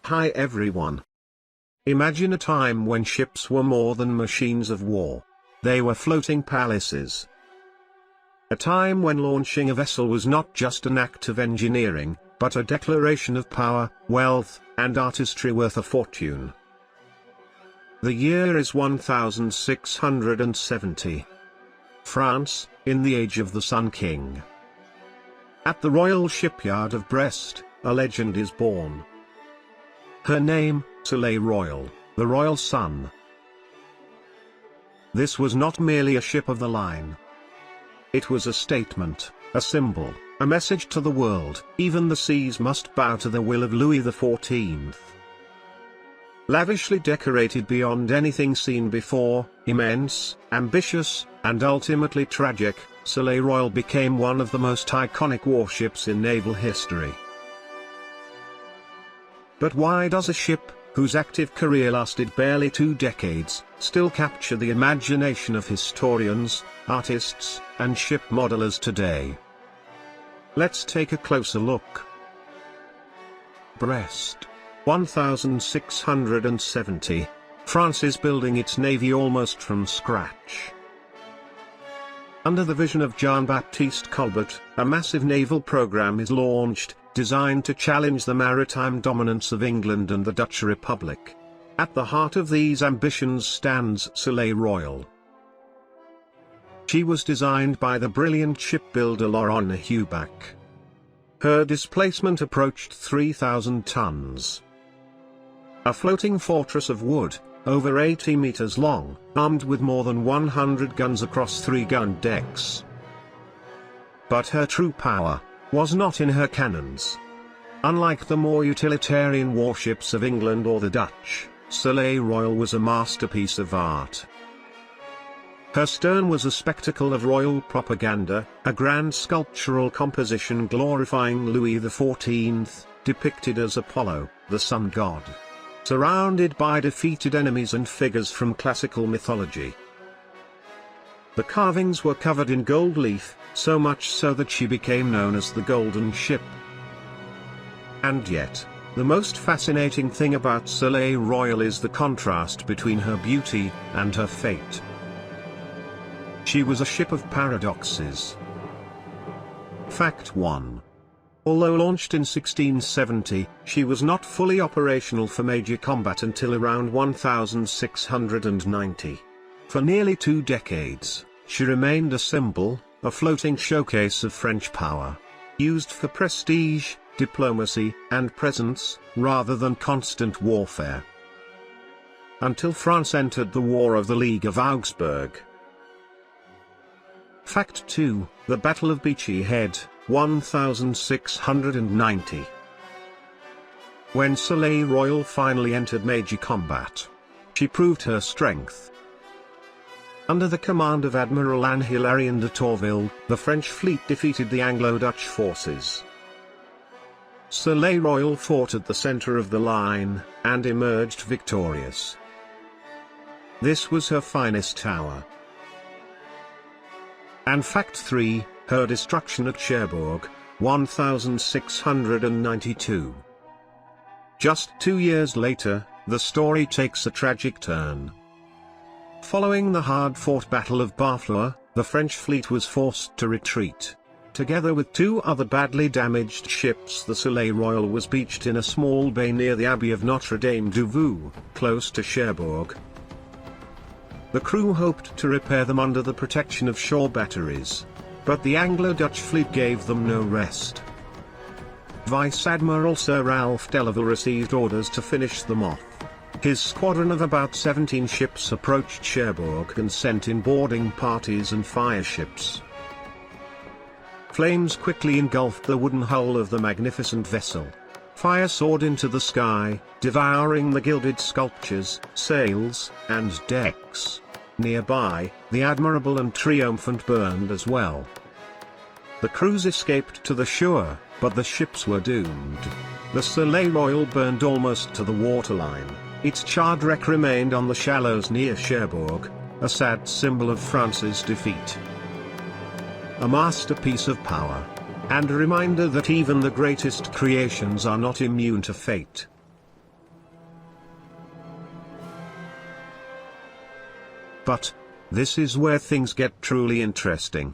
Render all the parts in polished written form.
Hi everyone. Imagine a time when ships were more than machines of war. They were floating palaces. A time when launching a vessel was not just an act of engineering, but a declaration of power, wealth, and artistry worth a fortune. The year is 1670. France, in the age of the Sun King. At the royal shipyard of Brest, a legend is born. Her name, Soleil Royal, the Royal Sun. This was not merely a ship of the line. It was a statement, a symbol, a message to the world. Even the seas must bow to the will of Louis XIV. Lavishly decorated beyond anything seen before, immense, ambitious, and ultimately tragic, Soleil Royal became one of the most iconic warships in naval history. But why does a ship, whose active career lasted barely 2 decades, still capture the imagination of historians, artists, and ship modelers today? Let's take a closer look. Brest. 1670. France is building its navy almost from scratch. Under the vision of Jean-Baptiste Colbert, a massive naval program is launched, designed to challenge the maritime dominance of England and the Dutch Republic. At the heart of these ambitions stands Soleil Royal. She was designed by the brilliant shipbuilder Laurent Hubach. Her displacement approached 3,000 tons. A floating fortress of wood, over 80 meters long, armed with more than 100 guns across 3 gun decks. But her true power was not in her cannons. Unlike the more utilitarian warships of England or the Dutch, Soleil Royal was a masterpiece of art. Her stern was a spectacle of royal propaganda, a grand sculptural composition glorifying Louis XIV, depicted as Apollo, the sun god, surrounded by defeated enemies and figures from classical mythology. The carvings were covered in gold leaf, so much so that she became known as the Golden Ship. And yet, the most fascinating thing about Soleil Royal is the contrast between her beauty and her fate. She was a ship of paradoxes. Fact 1. Although launched in 1670, she was not fully operational for major combat until around 1690. For nearly 2 decades, she remained a symbol, a floating showcase of French power, used for prestige, diplomacy, and presence, rather than constant warfare. Until France entered the War of the League of Augsburg. Fact 2, the Battle of Beachy Head, 1690. When Soleil Royal finally entered major combat, she proved her strength. Under the command of Admiral Anne-Hilarion de Tourville, the French fleet defeated the Anglo-Dutch forces. Soleil Royal fought at the center of the line, and emerged victorious. This was her finest hour. And fact 3, her destruction at Cherbourg, 1692. Just 2 years later, the story takes a tragic turn. Following the hard-fought Battle of Barfleur, the French fleet was forced to retreat. Together with 2 other badly damaged ships, the Soleil Royal was beached in a small bay near the Abbey of Notre-Dame-du-Vau, close to Cherbourg. The crew hoped to repair them under the protection of shore batteries, but the Anglo-Dutch fleet gave them no rest. Vice Admiral Sir Ralph Delaval received orders to finish them off. His squadron of about 17 ships approached Cherbourg and sent in boarding parties and fire ships. Flames quickly engulfed the wooden hull of the magnificent vessel. Fire soared into the sky, devouring the gilded sculptures, sails, and decks. Nearby, the Admirable and Triumphant burned as well. The crews escaped to the shore, but the ships were doomed. The Soleil Royal burned almost to the waterline. Its charred wreck remained on the shallows near Cherbourg, a sad symbol of France's defeat. A masterpiece of power, and a reminder that even the greatest creations are not immune to fate. But this is where things get truly interesting.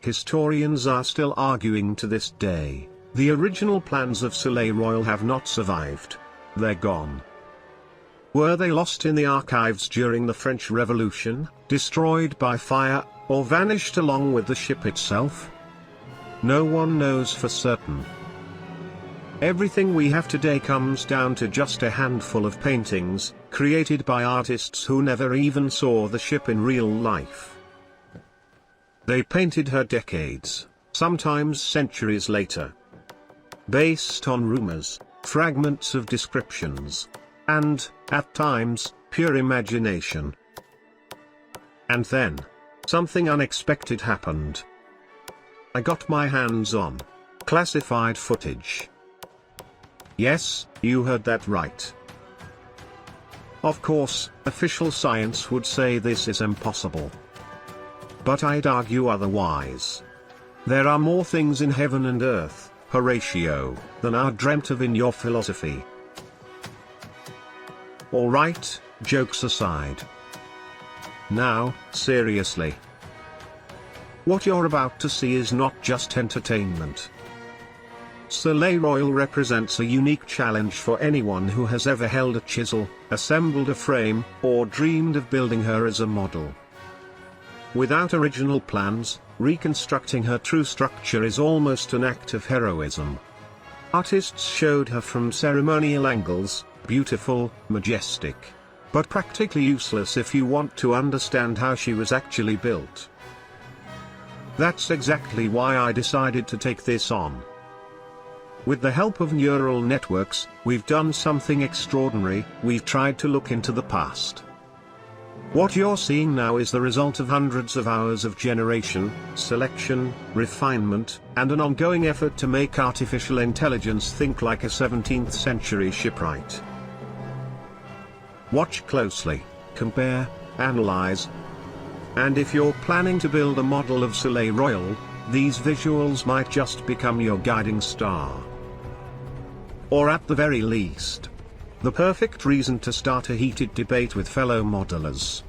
Historians are still arguing to this day. The original plans of Soleil Royal have not survived. They're gone. Were they lost in the archives during the French Revolution, destroyed by fire, or vanished along with the ship itself? No one knows for certain. Everything we have today comes down to just a handful of paintings, created by artists who never even saw the ship in real life. They painted her decades, sometimes centuries later, based on rumors, fragments of descriptions, and, at times, pure imagination. And then, something unexpected happened. I got my hands on classified footage. Yes, you heard that right. Of course, official science would say this is impossible. But I'd argue otherwise. There are more things in heaven and earth, Horatio, than are dreamt of in your philosophy. Alright, jokes aside. Now, seriously. What you're about to see is not just entertainment. Soleil Royal represents a unique challenge for anyone who has ever held a chisel, assembled a frame, or dreamed of building her as a model. Without original plans, reconstructing her true structure is almost an act of heroism. Artists showed her from ceremonial angles, beautiful, majestic, but practically useless if you want to understand how she was actually built. That's exactly why I decided to take this on. With the help of neural networks, we've done something extraordinary. We've tried to look into the past. What you're seeing now is the result of hundreds of hours of generation, selection, refinement, and an ongoing effort to make artificial intelligence think like a 17th century shipwright. Watch closely, compare, analyze. And if you're planning to build a model of Soleil Royal, these visuals might just become your guiding star. Or at the very least, the perfect reason to start a heated debate with fellow modelers.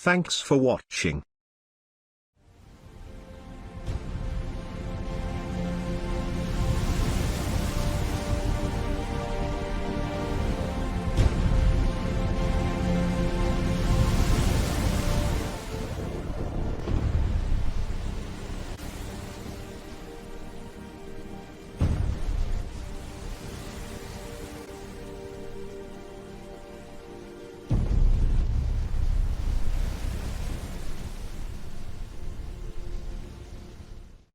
Thanks for watching.